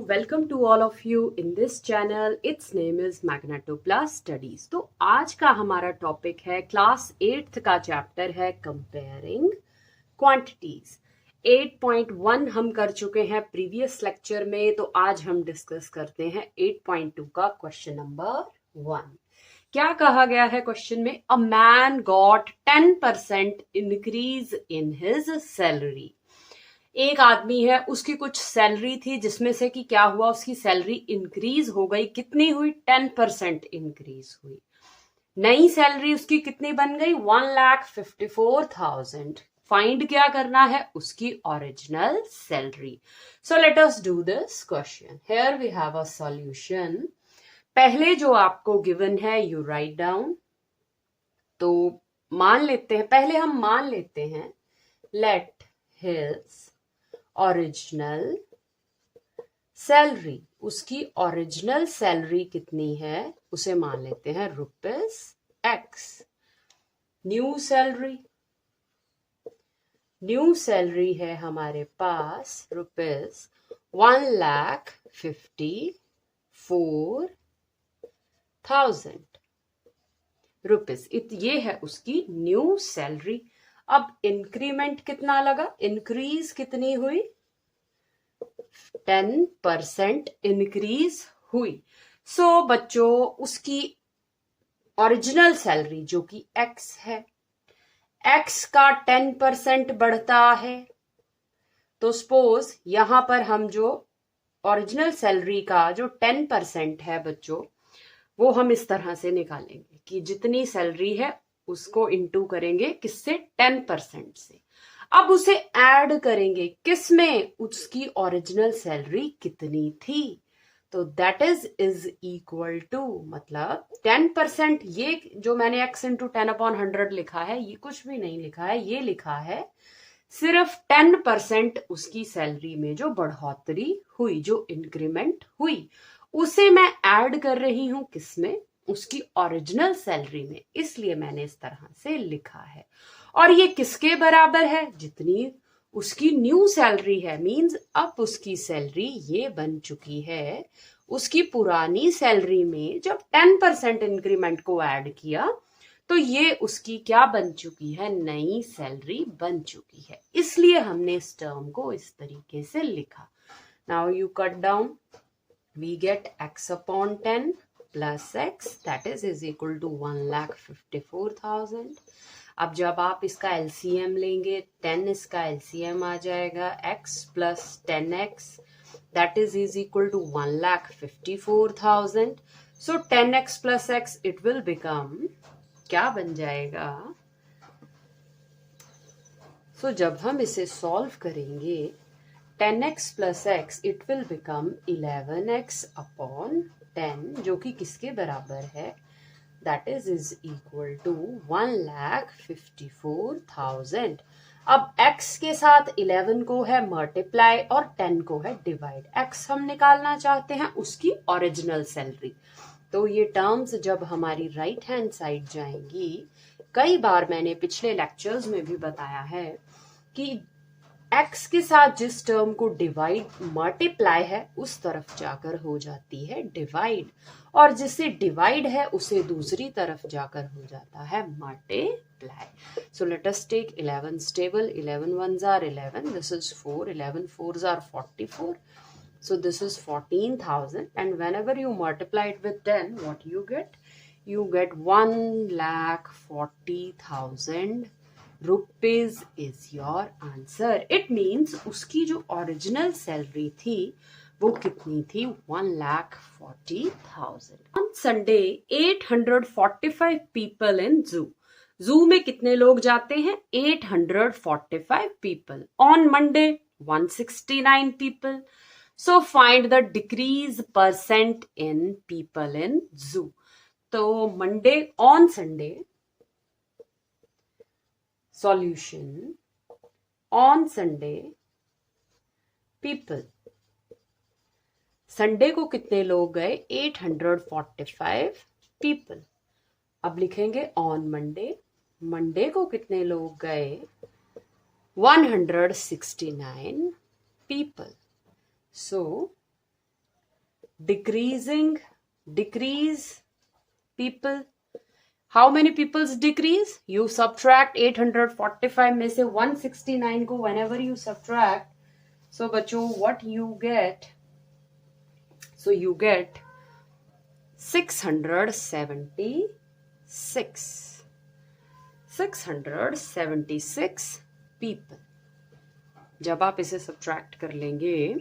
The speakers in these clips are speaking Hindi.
welcome to all of you in this channel. Its name is Magneto Plus Studies. तो आज का हमारा टॉपिक है क्लास 8th का चैप्टर है कंपेयरिंग क्वांटिटीज। 8.1 हम कर चुके हैं प्रीवियस लेक्चर में, तो आज हम डिस्कस करते हैं 8.2 का क्वेश्चन नंबर 1। क्या कहा गया है क्वेश्चन में? A man got 10% increase in his salary. एक आदमी है, उसकी कुछ सैलरी थी जिसमें से कि क्या हुआ, उसकी सैलरी इंक्रीज हो गई। कितनी हुई? 10% इंक्रीज हुई। नई सैलरी उसकी कितनी बन गई? 1,54,000। फाइंड क्या करना है? उसकी original salary. So let us do this question. Here we have a solution. पहले जो आपको गिवन है यू राइट डाउन। तो मान लेते हैं, पहले हम मान लेते हैं लेट हिज ओरिजिनल सैलरी, उसकी ओरिजिनल सैलरी कितनी है उसे मान लेते हैं ₹X। न्यू सैलरी है हमारे पास ₹1,54,000। ये है उसकी न्यू सैलरी। अब इंक्रीमेंट कितना लगा? इंक्रीज कितनी हुई? 10% इंक्रीज हुई। सो बच्चों, उसकी ओरिजिनल सैलरी जो कि X है, X का 10% बढ़ता है। तो सपोज यहां पर हम जो ओरिजिनल सैलरी का जो 10% है बच्चों, वो हम इस तरह से निकालेंगे कि जितनी सैलरी है उसको इंटू करेंगे किससे? 10% से। अब उसे ऐड करेंगे किसमें? उसकी ओरिजिनल सैलरी कितनी थी। तो दैट इज इक्वल टू, मतलब 10%, ये जो मैंने x इंटू 10/100 लिखा है, ये कुछ भी नहीं लिखा है, ये लिखा है सिर्फ 10% उसकी सैलरी में जो बढ़ोतरी हुई, जो इंक्रीमेंट हुई, उसे मैं ऐड कर रही हूं किसमें? उसकी ओरिजिनल सैलरी में। इसलिए मैंने इस तरह से लिखा है। और ये किसके बराबर है? जितनी उसकी न्यू सैलरी है। मींस अब उसकी सैलरी ये बन चुकी है, उसकी पुरानी सैलरी में जब 10% इंक्रीमेंट को ऐड किया तो ये उसकी क्या बन चुकी है? नई सैलरी बन चुकी है। इसलिए हमने इस टर्म को इस तरीके से लिखा। Now you cut down, we get x upon 10 plus x, that is equal to 1,54,000। अब जब आप इसका LCM लेंगे, 10 इसका LCM आ जाएगा, x plus 10x, that is equal to 1,54,000। So 10x plus x, it will become, क्या बन जाएगा? So जब हम इसे सॉल्व करेंगे, 10x plus x, it will become 11x upon 10, जो कि किसके बराबर है? That is equal to 1,54,000। अब x के साथ 11 को है मल्टीप्लाई और 10 को है डिवाइड। x हम निकालना चाहते हैं उसकी ओरिजिनल सैलरी। तो ये टर्म्स जब हमारी राइट हैंड साइड जाएंगी, कई बार मैंने पिछले लेक्चर्स में भी बताया है कि x के साथ जिस टर्म को डिवाइड मल्टीप्लाई है उस तरफ जाकर हो जाती है डिवाइड, और जिसे डिवाइड है उसे दूसरी तरफ जाकर हो जाता है multiply. So let us take 11 table. 11 1s are 11, this is 4, 11 4s are 44, so this is 14,000, and whenever you multiply it with 10, what you get? You get 1,40,000 rupees is your answer. It means उसकी जो ओरिजिनल सैलरी थी वो कितनी थी? 1,40,000। ऑन संडे 845 पीपल इन जू में कितने लोग जाते हैं? 845 people. On Monday 169 people. So find the decrease percent in people in जू। तो Monday on Sunday solution, on Sunday people, Sunday को कितने लोग गए? 845 people। अब लिखेंगे ऑन मंडे, मंडे को कितने लोग गए? 169 people। So decreasing, decrease people. How many peoples decrease? You subtract 845 में से 169 को whenever you subtract, so बच्चों what you get? So you get 676 people. जब आप इसे सब्ट्रैक्ट कर लेंगे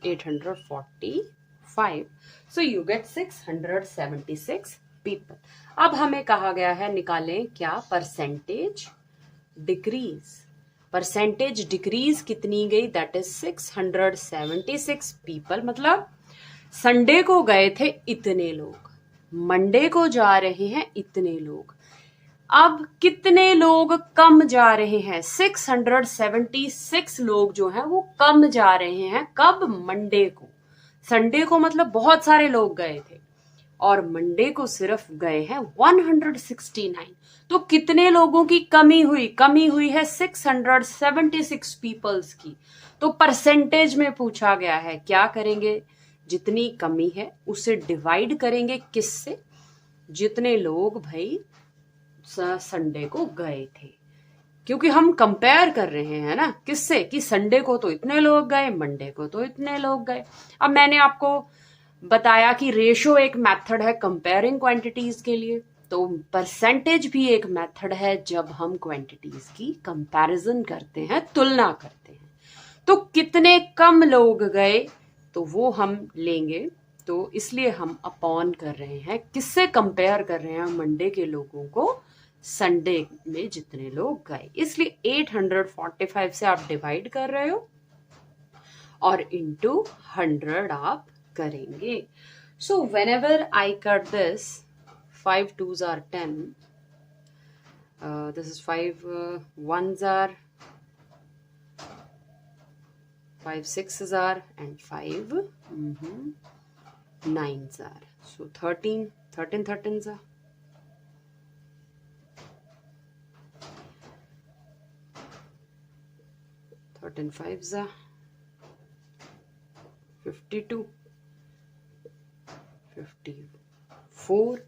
845, so you get 676 people. अब हमें कहा गया है निकालें क्या? Percentage decrease. परसेंटेज डिक्रीज कितनी गई? That is 676 people. मतलब संडे को गए थे इतने लोग, मंडे को जा रहे हैं इतने लोग. अब कितने लोग कम जा रहे हैं? 676 लोग जो हैं वो कम जा रहे हैं. कब? मंडे को. संडे को मतलब बहुत सारे लोग गए थे और मंडे को सिर्फ गए हैं 169. तो कितने लोगों की कमी हुई? कमी हुई है 676 पीपल्स की. तो परसेंटेज में पूछा गया है, क्या करेंगे? जितनी कमी है उसे डिवाइड करेंगे किससे? जितने लोग भाई संडे को गए थे. क्योंकि हम कंपेयर कर रहे हैं ना, किससे? कि संडे को तो इतने लोग गए, मंडे को तो इतने लोग गए. अब मैंने आपको बताया कि रेशो एक मेथड है कंपेयरिंग क्वांटिटीज के लिए, तो परसेंटेज भी एक मेथड है जब हम क्वांटिटीज की कंपैरिजन करते हैं, तुलना करते हैं. तो कितने कम लोग गए तो वो हम लेंगे. तो इसलिए हम अपॉन कर रहे हैं, किससे कंपेयर कर रहे हैं? मंडे के लोगों को संडे में जितने लोग गए. इसलिए 845 से आप डिवाइड कर रहे हो और इनटू 100 आप करेंगे. So whenever I cut this, 5 2s are 10, this is 5 1s are, 5 6s are, and 5 9s are. So 13 13s are. 13 5s are 52, 54.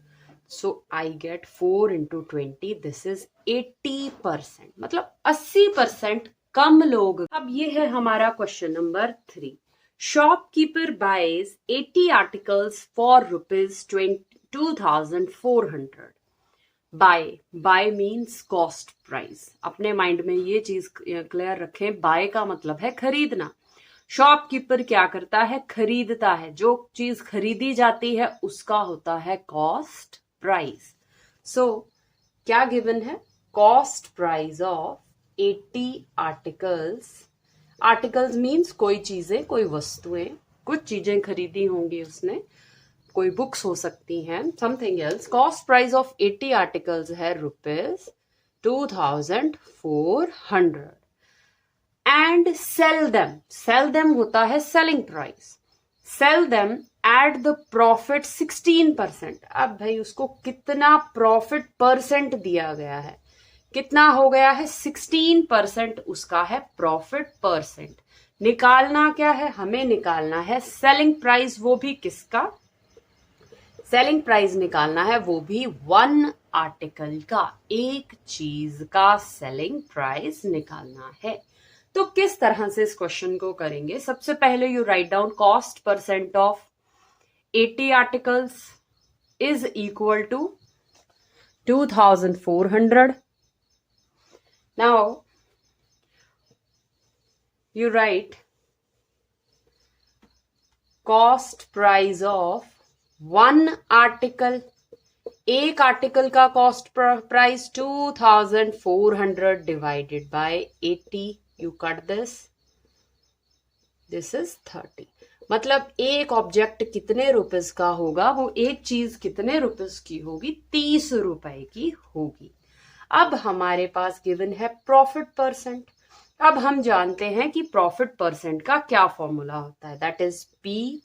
So I get 4 into 20. This is 80%. मतलब 80% कम लोग. अब ये है हमारा question number 3. Shopkeeper buys 80 articles for ₹2,400. Buy means cost price. अपने माइंड में ये चीज क्लियर रखें, बाय का मतलब है खरीदना. शॉपकीपर क्या करता है? खरीदता है. जो चीज खरीदी जाती है उसका होता है कॉस्ट प्राइस. सो क्या गिवन है? Cost price of 80 articles. Articles means कोई चीजें, कोई वस्तुएं, कुछ चीजें खरीदी होंगी उसने, कोई बुक्स हो सकती हैं, something else. Cost price of 80 articles है ₹2,400. एंड सेल देम होता है selling price. Sell them at the profit 16%. अब भाई उसको कितना प्रॉफिट परसेंट दिया गया है? कितना हो गया है? 16% उसका है प्रॉफिट परसेंट. निकालना क्या है? हमें निकालना है सेलिंग प्राइस. वो भी किसका? सेलिंग प्राइस निकालना है, वो भी 1 आर्टिकल का, एक चीज का सेलिंग प्राइस निकालना है. तो किस तरह से इस क्वेश्चन को करेंगे? सबसे पहले you write down cost percent of 80 articles is equal to 2,400. Now you write cost price of 1 article. एक आर्टिकल का cost price 2,400 divided by 80. You cut this. This is 30. मतलब एक ऑब्जेक्ट कितने रुपीस का होगा? वो एक चीज कितने रुपीस की होगी? 30 रुपए की होगी. अब हमारे पास गिवन है प्रॉफिट परसेंट. अब हम जानते हैं कि प्रॉफिट परसेंट का क्या फॉर्मूला होता है. That is P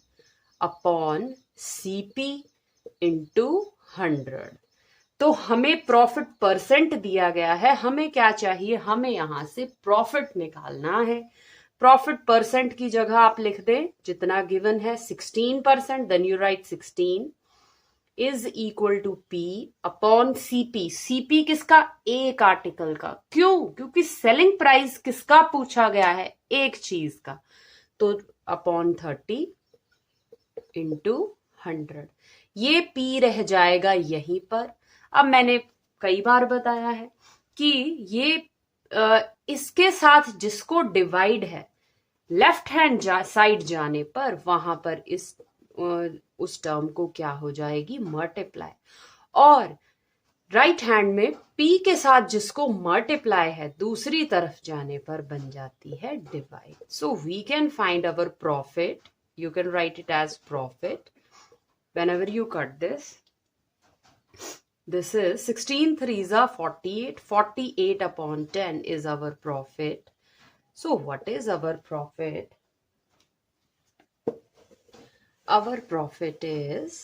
upon CP into 100. तो हमें प्रॉफिट परसेंट दिया गया है. हमें क्या चाहिए? हमें यहां से प्रॉफिट निकालना है. प्रॉफिट परसेंट की जगह आप लिख दें जितना गिवन है 16%, then you write 16 is equal to P upon CP. CP किसका? एक आर्टिकल का। क्यों? क्योंकि सेलिंग प्राइस किसका पूछा गया है? एक चीज का। तो अपॉन 30 इंटू 100, ये पी रह जाएगा यहीं पर। अब मैंने कई बार बताया है कि ये इसके साथ जिसको डिवाइड है लेफ्ट हैंड साइड जाने पर, वहां पर उस टर्म को क्या हो जाएगी? मल्टीप्लाई। और राइट हैंड में पी के साथ जिसको मल्टीप्लाई है दूसरी तरफ जाने पर बन जाती है divide. So we can find our profit, you can write it as profit whenever you cut this. This is 16 3s are 48. 48 upon 10 is our profit. So what is our profit? Our profit is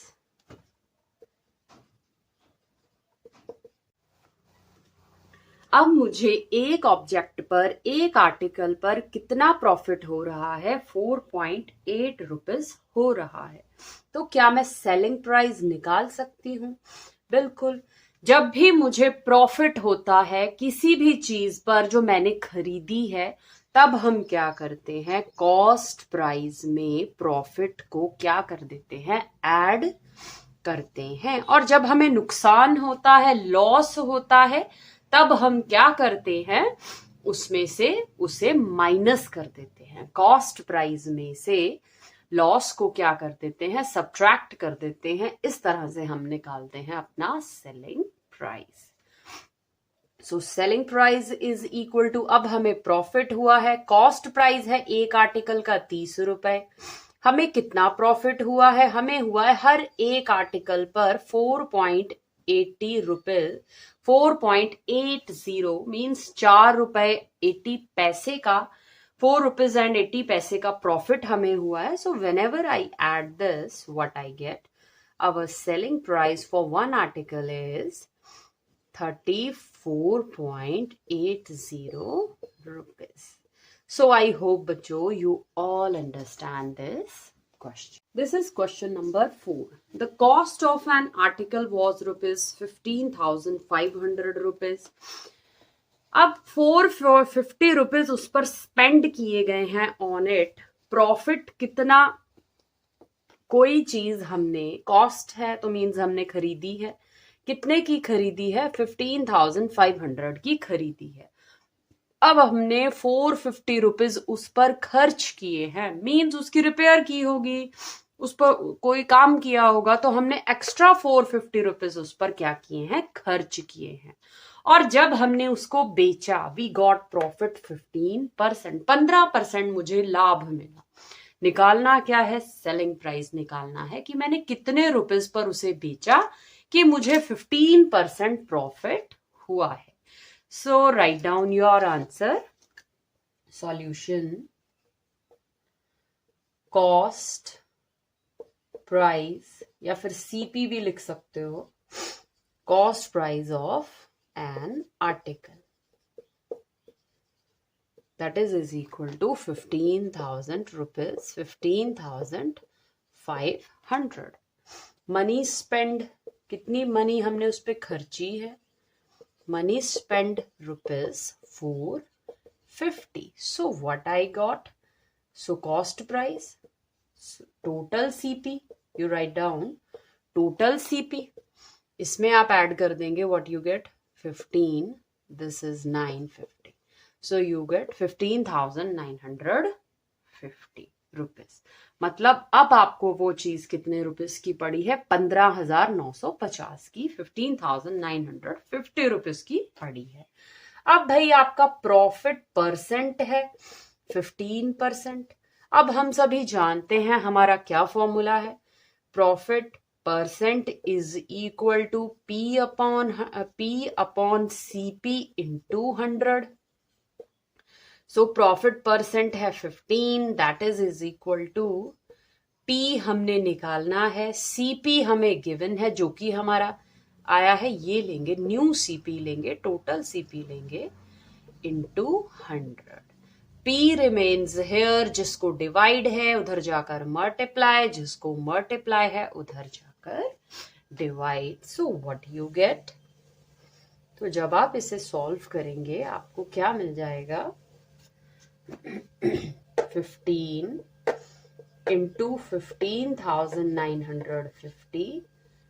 अब मुझे एक ऑब्जेक्ट पर, एक आर्टिकल पर कितना प्रॉफिट हो रहा है? 4.8 रुपीज हो रहा है। तो क्या मैं सेलिंग प्राइस निकाल सकती हूँ? बिल्कुल। जब भी मुझे प्रॉफिट होता है किसी भी चीज पर जो मैंने खरीदी है, तब हम क्या करते हैं? कॉस्ट प्राइस में प्रॉफिट को क्या कर देते हैं? ऐड करते हैं। और जब हमें नुकसान होता है, लॉस होता है, तब हम क्या करते हैं? उसमें से उसे माइनस कर देते हैं। कॉस्ट प्राइस में से लॉस को क्या कर देते हैं? सब्ट्रैक्ट कर देते हैं। इस तरह से हम निकालते हैं अपना selling price. So selling price is equal to, अब हमें प्रॉफिट हुआ है, कॉस्ट प्राइस है एक आर्टिकल का 30 रुपए। हमें कितना प्रॉफिट हुआ है? हमें हुआ है हर एक आर्टिकल पर 4.80 रुपए। 4.80 मीन्स 4 रुपए 80 पैसे का, 4 रुपीज एंड 80 पैसे का प्रॉफिट हमें हुआ है। So whenever I add this, what I get? Our selling price for one article is 34.80 rupees. So I hope बच्चों you all understand this question. This is question number 4. The cost of an article was rupees 15,500 rupees. अब 450 रुपीज उस पर स्पेंड किए गए हैं ऑन इट। प्रॉफिट कितना? कोई चीज हमने, कॉस्ट है तो मीन्स हमने खरीदी है। कितने की खरीदी है? 15,500 की खरीदी है। अब हमने 450 रुपीज उस पर खर्च किए हैं, मीन्स उसकी रिपेयर की होगी, उस पर कोई काम किया होगा, तो हमने एक्स्ट्रा 450 रुपीज उस पर क्या किए हैं? खर्च किए हैं। और जब हमने उसको बेचा, वी गॉट प्रॉफिट 15%। 15% मुझे लाभ मिला। निकालना क्या है? सेलिंग प्राइस निकालना है कि मैंने कितने रुपीज पर उसे बेचा कि मुझे 15% प्रॉफिट हुआ है। So write down your answer. Solution, cost price, या फिर सीपी भी लिख सकते हो, cost price of an article, that is equal to 15,000 rupees, 15,500. Money spend, कितनी मनी हमने उस पर खर्ची है? Money spend rupees 450. So what I got? So cost price, total CP, you write down total CP. इसमें आप ऐड कर देंगे, what you get? 15, this is 950. So you get 15,950 rupees. मतलब अब आपको वो चीज कितने रुपीस की पड़ी है? 15,950 की, 15,950 रुपीस की पड़ी है। अब भाई आपका प्रॉफिट परसेंट है 15%। अब हम सभी जानते हैं हमारा क्या फॉर्मूला है? Profit percent is equal to P upon CP into 100। So profit percent है 15, that is equal to P हमने निकालना है, CP हमें गिवन है जो कि हमारा आया है, ये लेंगे, न्यू CP लेंगे, टोटल CP लेंगे इंटू 100। पी रिमेन्स हेयर, जिसको डिवाइड है उधर जाकर मल्टीप्लाई, जिसको मल्टीप्लाई है उधर जाकर divide. So what you get? तो जब आप इसे सॉल्व करेंगे आपको क्या मिल जाएगा? 15 into 15,950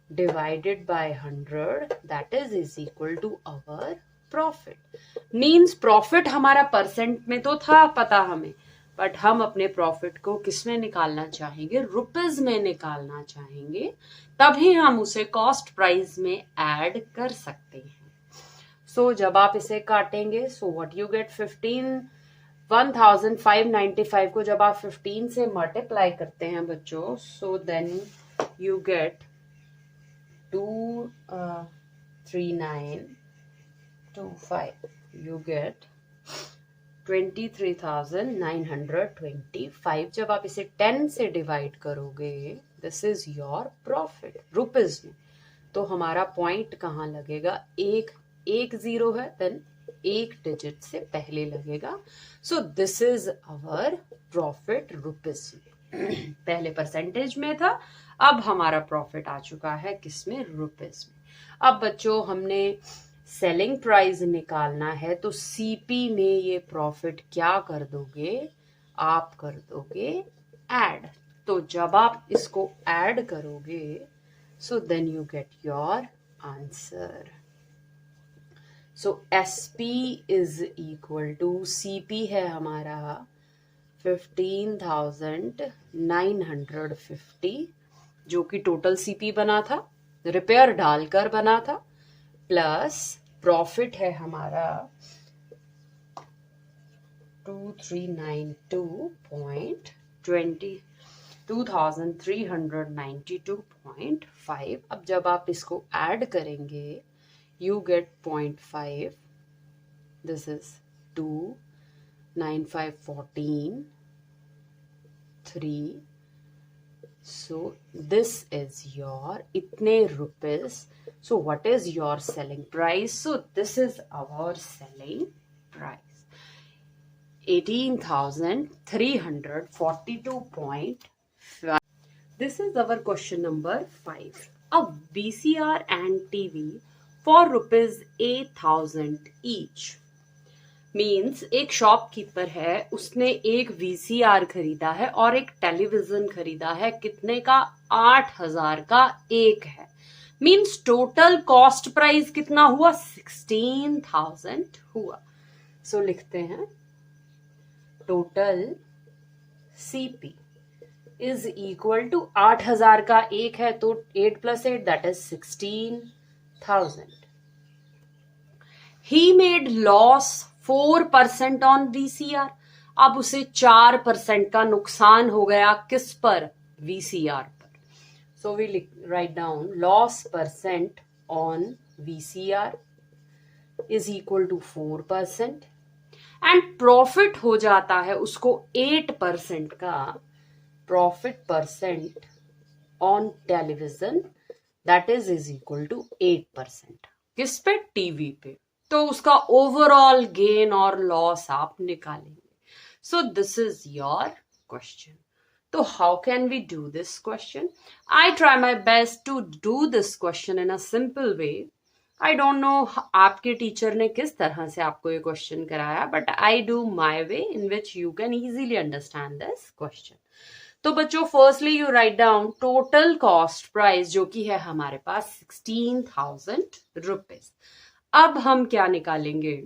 divided by 100, that is equal to our profit. Means profit हमारा परसेंट में तो था पता हमें, बट हम अपने प्रॉफिट को किस में निकालना चाहेंगे? रुपीज में निकालना चाहेंगे. तभी हम उसे कॉस्ट प्राइस में ऐड कर सकते हैं. सो जब आप इसे काटेंगे, सो व्हाट यू गेट? 15,595 को जब आप 15 से मल्टीप्लाई करते हैं बच्चों, so then you get 23925. You get 23,925. जब आप इसे 10 से डिवाइड करोगे, this is your profit rupees में. तो हमारा पॉइंट कहाँ लगेगा? एक जीरो है, देन एक डिजिट से पहले लगेगा. So this is our profit rupees में. पहले परसेंटेज में था, अब हमारा प्रॉफिट आ चुका है किसमें? रुपीज में. अब बच्चों हमने सेलिंग प्राइस निकालना है, तो सीपी में ये प्रॉफिट क्या कर दोगे? आप कर दोगे ऐड. तो जब आप इसको ऐड करोगे, so then you get your answer. So SP is equal to, CP है हमारा 15,950, जो कि टोटल CP बना था, रिपेयर डालकर बना था, प्लस प्रॉफिट है हमारा 2392.5. अब जब आप इसको ऐड करेंगे, you get 0.5. This is 2, 9, 5, 14, 3. So this is your itne rupees. So what is your selling price? So this is our selling price, 18,342.5. This is our question number 5. A VCR and TV for ₹8,000 each. Means एक शॉपकीपर है, उसने एक VCR खरीदा है और एक टेलीविजन खरीदा है. कितने का? 8,000 का एक है. मीन्स टोटल कॉस्ट प्राइस कितना हुआ? 16,000 हुआ. सो लिखते हैं total CP is equal to 8,000 का एक है, तो 8 + 8 that is 16,000. He made loss 4% on VCR. अब उसे 4% का नुकसान हो गया. किस पर? VCR पर. So we write down loss percent on VCR is equal to 4%. And profit हो जाता है उसको 8% का. Profit percent on television that is equal to 8%. किस पे? टीवी पे. तो उसका ओवरऑल गेन और लॉस आप निकालेंगे. So this is your question. तो how can we do this question? I try my best to do this question in a simple way. I don't know आपके टीचर ने किस तरह से आपको ये क्वेश्चन कराया, but I do my way in which you can easily understand this question. तो बच्चों firstly you write down total cost price, जो कि है हमारे पास 16,000 रुपीज. अब हम क्या निकालेंगे?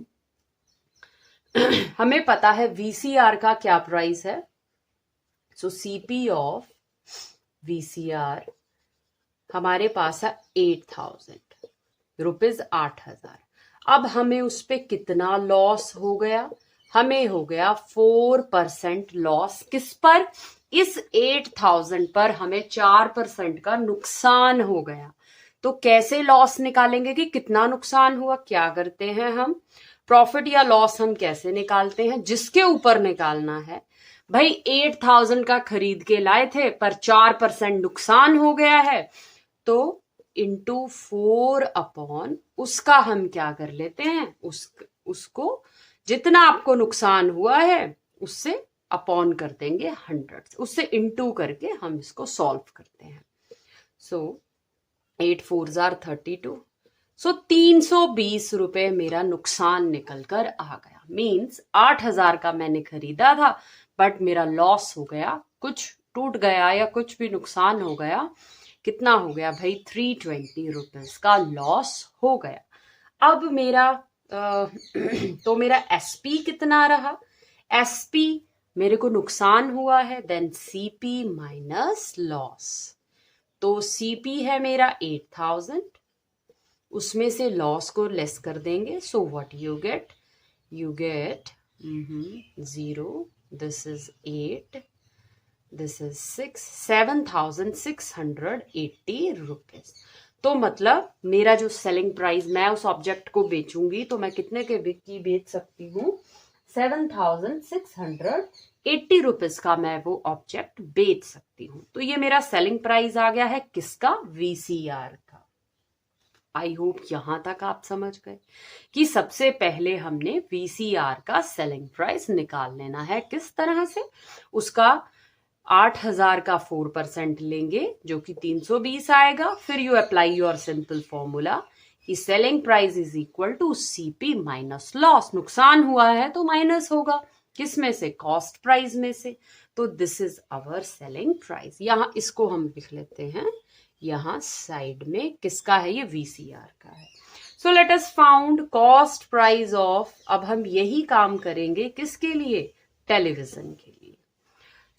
हमें पता है VCR का क्या प्राइस है. सो CP ऑफ VCR हमारे पास है 8,000 रुपीज, 8,000. अब हमें उस पे कितना लॉस हो गया? हमें हो गया 4% लॉस. किस पर? इस 8,000 पर हमें 4% का नुकसान हो गया. तो कैसे लॉस निकालेंगे कि कितना नुकसान हुआ? क्या करते हैं हम? प्रॉफिट या लॉस हम कैसे निकालते हैं? जिसके ऊपर निकालना है. भाई 8,000 का खरीद के लाए थे पर 4% नुकसान हो गया है, तो इंटू 4 अपॉन उसका हम क्या कर लेते हैं? उसको जितना आपको नुकसान हुआ है उससे अपॉन कर देंगे 100, उससे इनटू करके हम इसको सॉल्व करते हैं। सो 8 4 32, सो 320 रुपए मेरा नुकसान निकल कर आ गया। मीन्स 8,000 का मैंने खरीदा था, बट मेरा लॉस हो गया, कुछ टूट गया या कुछ भी नुकसान हो गया। कितना हो गया भाई? 320 रुपीज का लॉस हो गया। अब मेरा तो मेरा एसपी कितना रहा? एसपी मेरे को नुकसान हुआ है, देन सीपी माइनस लॉस। तो सीपी है मेरा 8,000, उसमें से लॉस को लेस कर देंगे। So what you get? You get 0, this is 8, this is 6, 7,680 rupees. तो मतलब मेरा जो सेलिंग प्राइस, मैं उस ऑब्जेक्ट को बेचूंगी तो मैं कितने के की बेच सकती हूँ? 7,680 रुपीज का मैं वो ऑब्जेक्ट बेच सकती हूँ। तो ये मेरा सेलिंग प्राइस आ गया है किसका? वीसीआर का। आई होप यहां तक आप समझ गए कि सबसे पहले हमने वीसीआर का सेलिंग प्राइस निकाल लेना है। किस तरह से? उसका 8,000 का 4% लेंगे जो कि 320 आएगा। फिर you apply your simple formula कि selling price is equal to CP minus loss. नुकसान हुआ है तो माइनस होगा, किस में से? कॉस्ट प्राइस में से। तो this is our selling price. यहां इसको हम लिख लेते हैं, यहां साइड में किसका है? ये वीसीआर का है। सो let us found cost price of. अब हम यही काम करेंगे किसके लिए? टेलीविजन के लिए।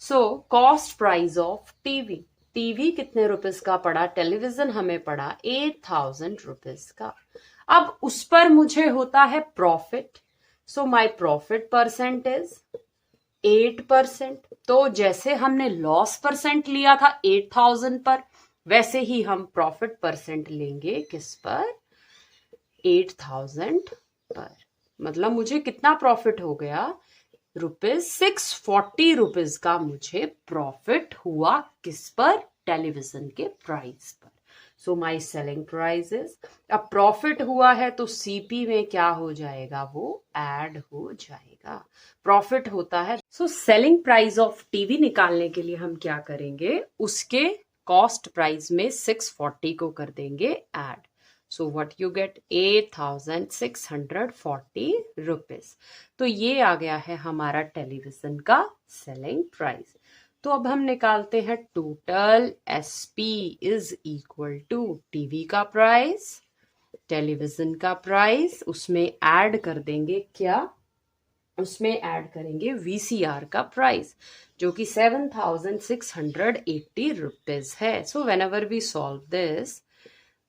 So cost price of TV. TV कितने रुपीस का पड़ा? टेलीविजन हमें पड़ा 8,000 रुपीस का। अब उस पर मुझे होता है profit. So my profit percent is 8%। तो जैसे हमने लॉस परसेंट लिया था 8,000 पर, वैसे ही हम प्रॉफिट परसेंट लेंगे किस पर? 8,000 पर। मतलब मुझे कितना प्रॉफिट हो गया? ₹640 रुपीज का मुझे प्रॉफिट हुआ। किस पर? टेलीविजन के प्राइस पर। So my selling price is, अब प्रॉफिट हुआ है तो सीपी में क्या हो जाएगा? वो ऐड हो जाएगा। प्रॉफिट होता है। सो सेलिंग प्राइस ऑफ टीवी निकालने के लिए हम क्या करेंगे? उसके कॉस्ट प्राइस में 640 को कर देंगे add. So what you get? 8,640 rupees. तो ये आ गया है हमारा टेलीविजन का सेलिंग प्राइस। तो अब हम निकालते हैं total SP is equal to TV का प्राइस, टेलीविजन का प्राइस, उसमें ऐड कर देंगे क्या? उसमें ऐड करेंगे वीसीआर का प्राइस जो कि 7,680 रुपीज है। So whenever we solve this,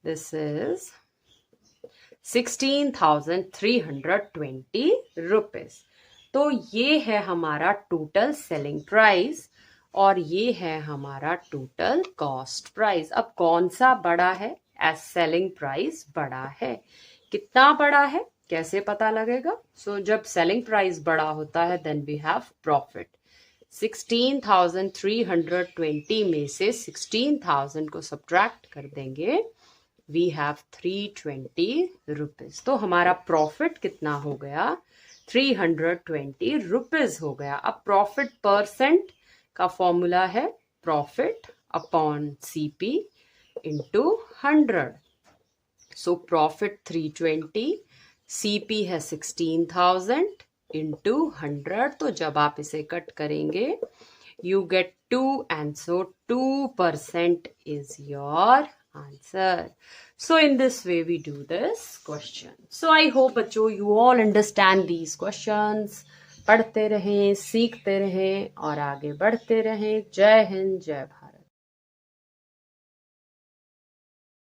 this is 16,320 rupees. तो ये है हमारा टोटल सेलिंग प्राइस और ये है हमारा टोटल कॉस्ट प्राइस। अब कौन सा बड़ा है? एज सेलिंग प्राइस बड़ा है। कितना बड़ा है? कैसे पता लगेगा? सो जब सेलिंग प्राइस बड़ा होता है देन वी हैव प्रॉफिट। 16,320 में से 16,000 को सब्ट्रैक्ट कर देंगे, वी हैव 320 रुपीज। तो हमारा प्रॉफिट कितना हो गया? 320 रुपीज हो गया। अब प्रॉफिट परसेंट का फॉर्मूला है profit upon CP into 100। So profit 320, CP है 16,000 इंटू 100। तो जब आप इसे कट करेंगे you get 2 and so 2% is your answer. So in this way we do this question. So I hope बच्चों you all understand these questions. पढ़ते रहें, सीखते रहें और आगे बढ़ते रहें। जय हिंद, जय भारत।